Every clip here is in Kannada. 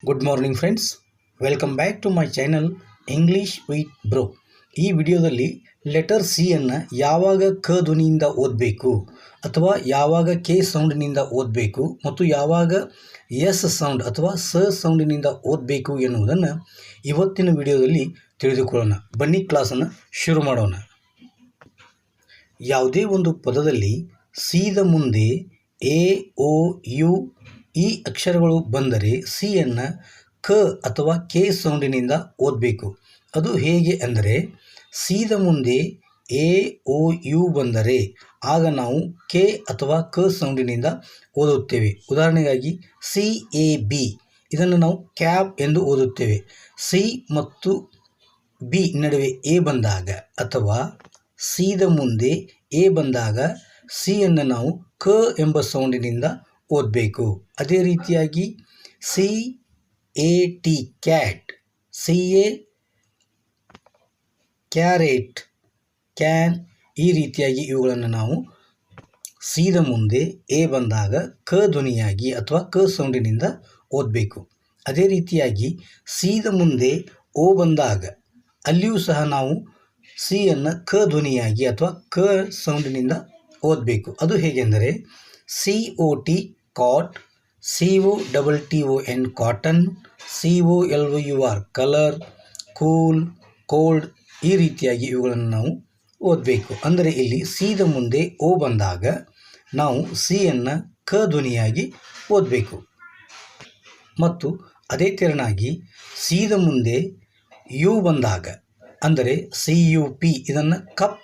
Good morning friends, welcome back to my channel English with bro. ಈ ವಿಡಿಯೋದಲ್ಲಿ ಲೆಟರ್ ಸಿ ಅನ್ನು ಯಾವಾಗ ಕ ಧ್ವನಿಯಿಂದ ಓದಬೇಕು ಅಥವಾ ಯಾವಾಗ ಕೆ ಸೌಂಡಿನಿಂದ ಓದಬೇಕು ಮತ್ತು ಯಾವಾಗ ಎಸ್ ಸೌಂಡ್ ಅಥವಾ ಸ ಸೌಂಡಿನಿಂದ ಓದಬೇಕು ಎನ್ನುವುದನ್ನು ಇವತ್ತಿನ ವಿಡಿಯೋದಲ್ಲಿ ತಿಳಿದುಕೊಳ್ಳೋಣ. ಬನ್ನಿ ಕ್ಲಾಸನ್ನು ಶುರು ಮಾಡೋಣ. ಯಾವುದೇ ಒಂದು ಪದದಲ್ಲಿ ಸಿದ ಮುಂದೆ ಎ, ಓ, ಯು ಈ ಅಕ್ಷರಗಳು ಬಂದರೆ ಸಿಯನ್ನು ಕ ಅಥವಾ ಕೆ ಸೌಂಡಿನಿಂದ ಓದಬೇಕು. ಅದು ಹೇಗೆ ಅಂದರೆ, ಸಿದ ಮುಂದೆ ಎ, ಓ, ಯು ಬಂದರೆ ಆಗ ನಾವು ಕೆ ಅಥವಾ ಕ ಸೌಂಡಿನಿಂದ ಓದುತ್ತೇವೆ. ಉದಾಹರಣೆಗಾಗಿ ಸಿ, ಎ, ಬಿ ಇದನ್ನು ನಾವು ಕ್ಯಾಬ್ ಎಂದು ಓದುತ್ತೇವೆ. ಸಿ ಮತ್ತು ಬಿ ನಡುವೆ ಎ ಬಂದಾಗ ಅಥವಾ ಸಿದ ಮುಂದೆ ಎ ಬಂದಾಗ ಸಿಯನ್ನು ನಾವು ಕ ಎಂಬ ಸೌಂಡಿನಿಂದ ಓದಬೇಕು. ಅದೇ ರೀತಿಯಾಗಿ C, A, T cat, C, A carrot, can ಈ ರೀತಿಯಾಗಿ ಇವುಗಳನ್ನು ನಾವು ಸಿದ ಮುಂದೆ ಎ ಬಂದಾಗ ಕ ಧ್ವನಿಯಾಗಿ ಅಥವಾ ಕ ಸೌಂಡಿನಿಂದ ಓದಬೇಕು. ಅದೇ ರೀತಿಯಾಗಿ ಸಿದ ಮುಂದೆ ಓ ಬಂದಾಗ ಅಲ್ಲಿಯೂ ಸಹ ನಾವು ಸಿಯನ್ನು ಕ ಧ್ವನಿಯಾಗಿ ಅಥವಾ ಕ ಸೌಂಡಿನಿಂದ ಓದಬೇಕು. ಅದು ಹೇಗೆಂದರೆ C, O, T cot, C, O, double T, O, N cotton, C, O, L, O, U, R colour, cool, cold ಈ ರೀತಿಯಾಗಿ ಇವುಗಳನ್ನು ನಾವು ಓದಬೇಕು. ಅಂದರೆ ಇಲ್ಲಿ ಸಿದ ಮುಂದೆ ಓ ಬಂದಾಗ ನಾವು ಸಿಯನ್ನು ಕ ಧ್ವನಿಯಾಗಿ ಓದಬೇಕು. ಮತ್ತು ಅದೇ ತೆರನಾಗಿ ಸಿದ ಮುಂದೆ ಯು ಬಂದಾಗ ಅಂದರೆ ಸಿ, ಯು, ಪಿ ಇದನ್ನು cup,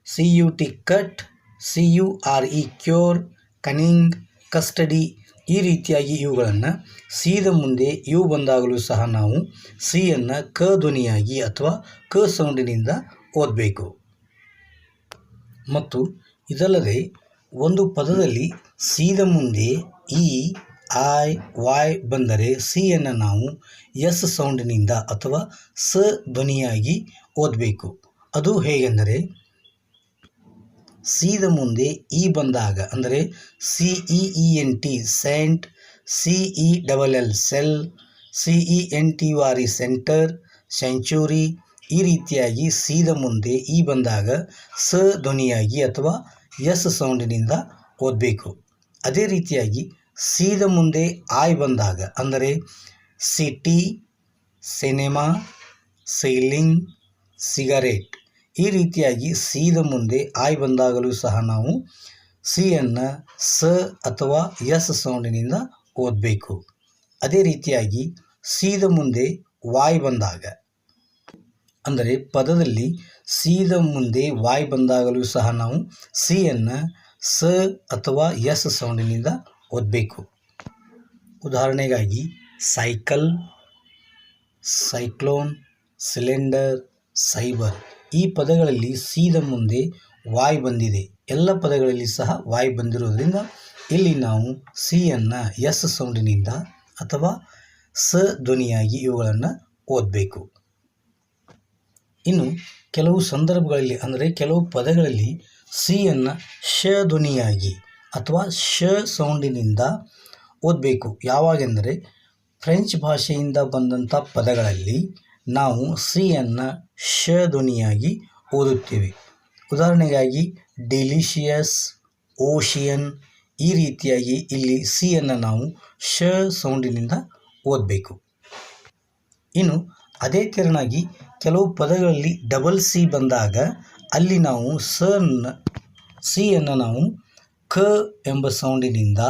C, U, T cut, C, U, R, E cure, cunning, custody ಈ ರೀತಿಯಾಗಿ ಇವುಗಳನ್ನು ಸಿದ ಮುಂದೆ ಯು ಬಂದಾಗಲೂ ಸಹ ನಾವು ಸಿಯನ್ನು ಕ ಧ್ವನಿಯಾಗಿ ಅಥವಾ ಕ ಸೌಂಡಿನಿಂದ ಓದಬೇಕು. ಮತ್ತು ಇದಲ್ಲದೆ ಒಂದು ಪದದಲ್ಲಿ ಸಿದ ಮುಂದೆ ಇ, ಐ, ವೈ ಬಂದರೆ ಸಿಯನ್ನು ನಾವು ಎಸ್ ಸೌಂಡಿನಿಂದ ಅಥವಾ ಸ ಧ್ವನಿಯಾಗಿ ಓದಬೇಕು. ಅದು ಹೇಗೆಂದರೆ ಸಿದ ಮುಂದೆ ಇ ಬಂದಾಗ ಅಂದರೆ C, E, E, N, T cent, C, E, double L cell, C, E, N, T, U, R, E centre, century ಈ ರೀತಿಯಾಗಿ ಸಿದ ಮುಂದೆ ಇ ಬಂದಾಗ ಸ ಧ್ವನಿಯಾಗಿ ಅಥವಾ ಎಸ್ ಸೌಂಡಿನಿಂದ ಓದಬೇಕು. ಅದೇ ರೀತಿಯಾಗಿ ಸಿದ ಮುಂದೆ ಐ ಬಂದಾಗ ಅಂದರೆ ಸಿಟಿ, ಸಿನೆಮಾ, ಸೈಲಿಂಗ್, ಸಿಗರೇಟ್ ಈ ರೀತಿಯಾಗಿ ಸಿದ ಮುಂದೆ ಐ ಬಂದಾಗಲೂ ಸಹ ನಾವು ಸಿಯನ್ನು ಸ ಅಥವಾ ಎಸ್ ಸೌಂಡಿನಿಂದ ಓದಬೇಕು. ಅದೇ ರೀತಿಯಾಗಿ ಸಿದ ಮುಂದೆ ವಾಯ್ ಬಂದಾಗ ಅಂದರೆ ಪದದಲ್ಲಿ ಸಿದ ಮುಂದೆ ವಾಯ್ ಬಂದಾಗಲೂ ಸಹ ನಾವು ಸಿಯನ್ನು ಸ ಅಥವಾ ಎಸ್ ಸೌಂಡಿನಿಂದ ಓದಬೇಕು. ಉದಾಹರಣೆಗಾಗಿ ಸೈಕಲ್, ಸೈಕ್ಲೋನ್, ಸಿಲಿಂಡರ್, ಸೈಬರ್ ಈ ಪದಗಳಲ್ಲಿ ಸಿದ ಮುಂದೆ ವಾಯ್ ಬಂದಿದೆ. ಎಲ್ಲ ಪದಗಳಲ್ಲಿ ಸಹ ವಾಯ್ ಬಂದಿರೋದ್ರಿಂದ ಇಲ್ಲಿ ನಾವು ಸಿಯನ್ನು ಎಸ್ ಸೌಂಡಿನಿಂದ ಅಥವಾ ಸ ಧ್ವನಿಯಾಗಿ ಇವುಗಳನ್ನು ಓದಬೇಕು. ಇನ್ನು ಕೆಲವು ಸಂದರ್ಭಗಳಲ್ಲಿ ಅಂದರೆ ಕೆಲವು ಪದಗಳಲ್ಲಿ ಸಿಯನ್ನು ಶ ಧ್ವನಿಯಾಗಿ ಅಥವಾ ಶ ಸೌಂಡಿನಿಂದ ಓದಬೇಕು. ಯಾವಾಗೆಂದರೆ ಫ್ರೆಂಚ್ ಭಾಷೆಯಿಂದ ಬಂದಂಥ ಪದಗಳಲ್ಲಿ ನಾವು ಸಿಯನ್ನು ಶ ಧ್ವನಿಯಾಗಿ ಓದುತ್ತೇವೆ. ಉದಾಹರಣೆಗಾಗಿ ಡೆಲಿಷಿಯಸ್, ಓಷಿಯನ್ ಈ ರೀತಿಯಾಗಿ ಇಲ್ಲಿ ಸಿಯನ್ನು ನಾವು ಶ ಸೌಂಡಿನಿಂದ ಓದಬೇಕು. ಇನ್ನು ಅದೇ ತೆರನಾಗಿ ಕೆಲವು ಪದಗಳಲ್ಲಿ ಡಬಲ್ ಸಿ ಬಂದಾಗ ಅಲ್ಲಿ ನಾವು ಸಿಯನ್ನು ನಾವು ಕ ಎಂಬ ಸೌಂಡಿನಿಂದ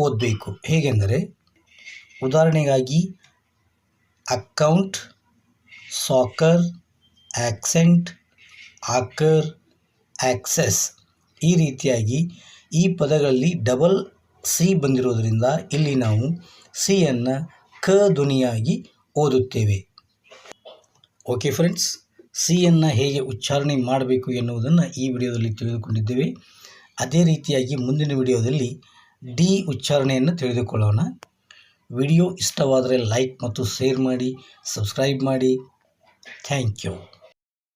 ಓದಬೇಕು. ಹೇಗೆಂದರೆ ಉದಾಹರಣೆಗಾಗಿ ಅಕೌಂಟ್, ಸಾಕರ್, ಆಕ್ಸೆಂಟ್, ಆಕರ್, ಆಕ್ಸೆಸ್ ಈ ರೀತಿಯಾಗಿ ಈ ಪದಗಳಲ್ಲಿ ಡಬಲ್ ಸಿ ಬಂದಿರೋದ್ರಿಂದ ಇಲ್ಲಿ ನಾವು ಸಿಯನ್ನು ಕ ಧ್ವನಿಯಾಗಿ ಓದುತ್ತೇವೆ. ಓಕೆ ಫ್ರೆಂಡ್ಸ್, ಸಿಯನ್ನು ಹೇಗೆ ಉಚ್ಚಾರಣೆ ಮಾಡಬೇಕು ಎನ್ನುವುದನ್ನು ಈ ವಿಡಿಯೋದಲ್ಲಿ ತಿಳಿದುಕೊಂಡಿದ್ದೇವೆ. ಅದೇ ರೀತಿಯಾಗಿ ಮುಂದಿನ ವಿಡಿಯೋದಲ್ಲಿ ಡಿ ಉಚ್ಚಾರಣೆಯನ್ನು ತಿಳಿದುಕೊಳ್ಳೋಣ. ವಿಡಿಯೋ ಇಷ್ಟವಾದರೆ ಲೈಕ್ ಮತ್ತು ಶೇರ್ ಮಾಡಿ, ಸಬ್ಸ್ಕ್ರೈಬ್ ಮಾಡಿ. Thank you.